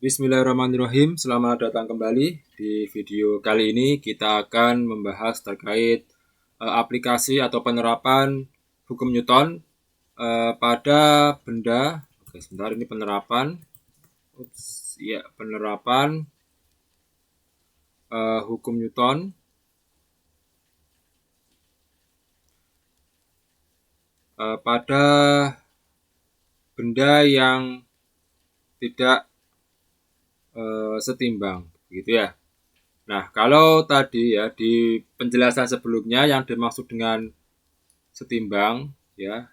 Bismillahirrahmanirrahim. Selamat datang kembali. Di video kali ini kita akan membahas terkait aplikasi atau penerapan hukum Newton pada benda. Oke, sebentar, ini penerapan. Penerapan hukum Newton pada benda yang tidak setimbang, gitu ya. Nah, kalau tadi ya di penjelasan sebelumnya yang dimaksud dengan setimbang, ya,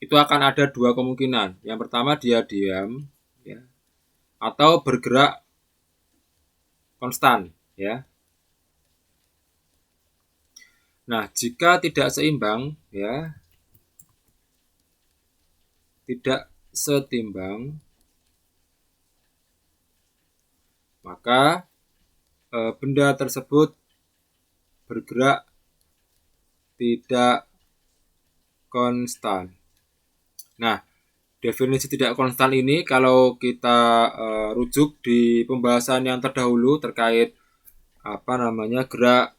itu akan ada dua kemungkinan. Yang pertama dia diam, ya, atau bergerak konstan, ya. Nah, jika tidak seimbang, ya, tidak setimbang, maka benda tersebut bergerak tidak konstan. Nah, definisi tidak konstan ini kalau kita rujuk di pembahasan yang terdahulu terkait gerak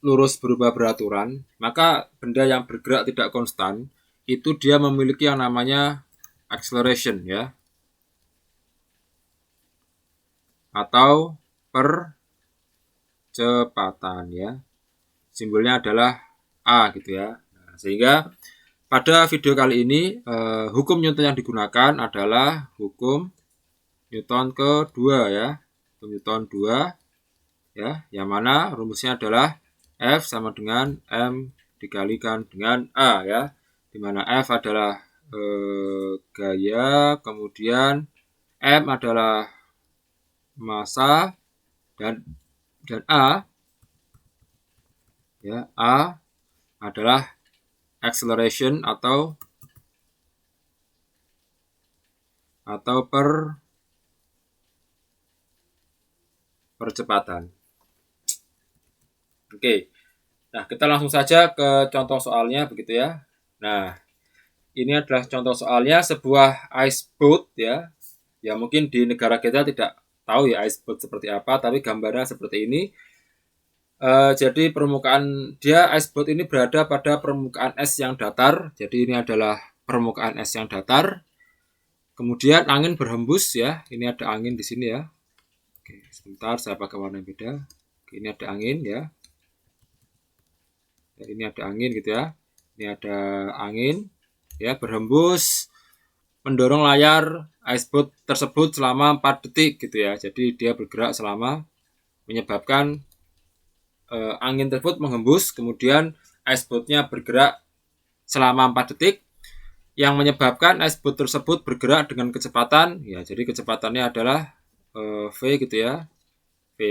lurus berubah beraturan, maka benda yang bergerak tidak konstan itu dia memiliki yang namanya acceleration, ya, atau percepatan, ya. Simbolnya adalah A, gitu ya. Nah, sehingga pada video kali ini hukum Newton yang digunakan adalah hukum Newton kedua, ya. Hukum Newton 2, ya, yang mana rumusnya adalah F sama dengan M dikalikan dengan A, ya. Di mana F adalah gaya, kemudian M adalah massa, dan A, ya, A adalah acceleration atau percepatan. Oke. Nah, kita langsung saja ke contoh soalnya, begitu ya. Nah, ini adalah contoh soalnya sebuah ice boat, ya. Ya, mungkin di negara kita tidak tahu ya ice boat seperti apa, tapi gambarnya seperti ini. Jadi ice boat ini berada pada permukaan es yang datar. Jadi ini adalah permukaan es yang datar. Kemudian angin berhembus, ya. Ini ada angin di sini, ya. Oke, sebentar saya pakai warna yang beda. Oke, ini ada angin, ya. Ini ada angin, gitu ya. Ini ada angin, ya, berhembus mendorong layar iceboat tersebut selama 4 detik, gitu ya. Jadi dia bergerak selama menyebabkan angin tersebut menghembus, kemudian iceboatnya bergerak selama 4 detik yang menyebabkan iceboat tersebut bergerak dengan kecepatan, ya. Jadi kecepatannya adalah V, gitu ya. V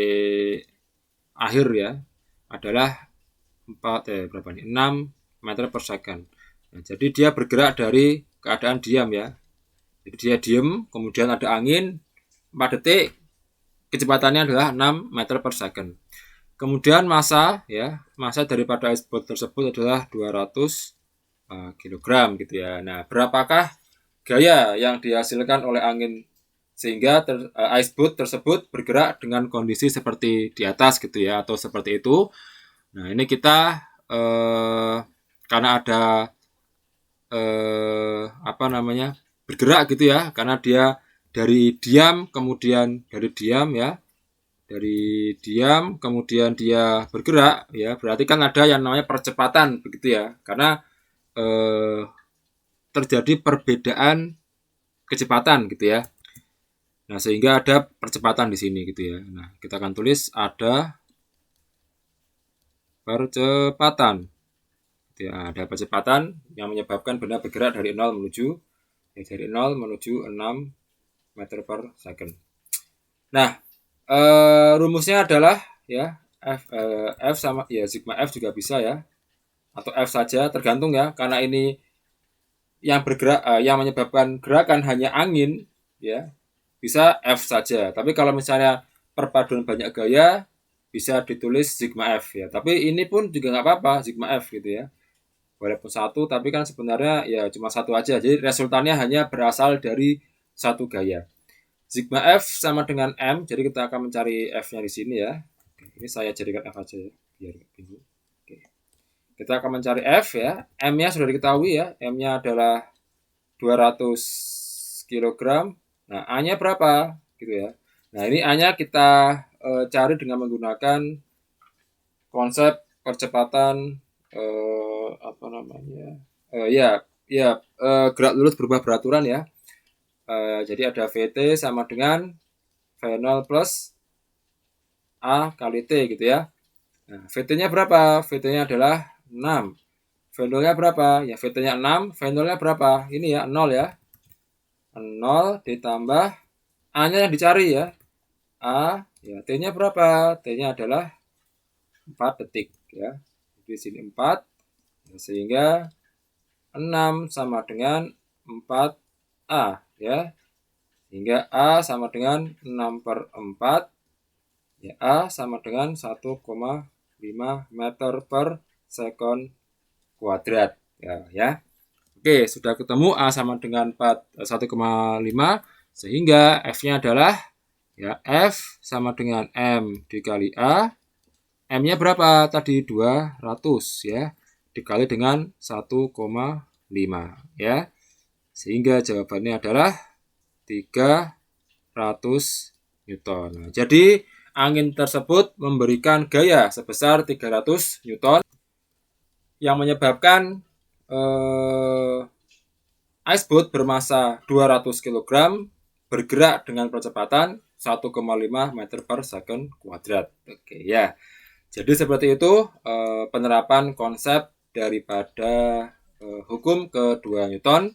akhir, ya, adalah 6 meter per second. Nah, jadi dia bergerak dari keadaan diam, ya. Jadi dia diam, kemudian ada angin 4 detik, kecepatannya adalah 6 meter per second. Kemudian massa daripada iceboat tersebut adalah 200 kg, gitu ya. Nah, berapakah gaya yang dihasilkan oleh angin sehingga iceboat tersebut bergerak dengan kondisi seperti di atas, gitu ya, atau seperti itu. Nah, ini kita karena ada bergerak, gitu ya, karena dia dari diam kemudian dia bergerak, ya, berarti kan ada yang namanya percepatan, begitu ya, karena terjadi perbedaan kecepatan, gitu ya. Nah, sehingga ada percepatan di sini, gitu ya. Nah, kita akan tulis ada percepatan. Ya, ada percepatan yang menyebabkan benda bergerak dari 0 menuju 6 meter per second. Nah, rumusnya adalah, ya, F sama, ya, sigma F juga bisa, ya, atau F saja, tergantung, ya, karena ini yang bergerak yang menyebabkan gerakan hanya angin, ya, bisa F saja. Tapi kalau misalnya perpaduan banyak gaya bisa ditulis sigma F, ya. Tapi ini pun juga nggak apa-apa, sigma F, gitu ya. Walaupun satu, tapi kan sebenarnya ya cuma satu aja. Jadi resultannya hanya berasal dari satu gaya. Sigma F sama dengan M, jadi kita akan mencari F-nya di sini ya. Ini saya jadikan F aja ya, biar bingung. Oke. Kita akan mencari F ya. M-nya sudah diketahui ya, M-nya adalah 200 kg. Nah, A-nya berapa? Gitu ya. Nah, ini A-nya kita cari dengan menggunakan konsep percepatan apa namanya? Gerak lurus berubah beraturan ya. Jadi ada VT sama dengan V0 plus A kali T gitu ya. Nah, VT-nya berapa? VT-nya adalah 6. V0-nya berapa? Ya VT-nya 6, V0-nya berapa? Ini ya 0 ya. 0 ditambah A-nya yang dicari ya. A, ya T-nya berapa? T-nya adalah 4 detik ya. Di sini 4. Sehingga 6 sama dengan 4A ya. Sehingga A sama dengan 6/4. Ya, A sama dengan 1,5 meter per sekon kuadrat. Ya. Oke, sudah ketemu A sama dengan 1,5. Sehingga F-nya adalah ya F sama dengan M dikali A. M-nya berapa? Tadi 200 ya. Dikali dengan 1,5 ya. Sehingga jawabannya adalah 300 Newton. Nah, jadi angin tersebut memberikan gaya sebesar 300 Newton yang menyebabkan iceboat bermasa 200 kg bergerak dengan kecepatan 1,5 meter per second kuadrat. Oke ya. Jadi seperti itu penerapan konsep daripada hukum kedua Newton.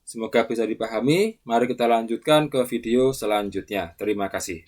Semoga bisa dipahami. Mari kita lanjutkan ke video selanjutnya. Terima kasih.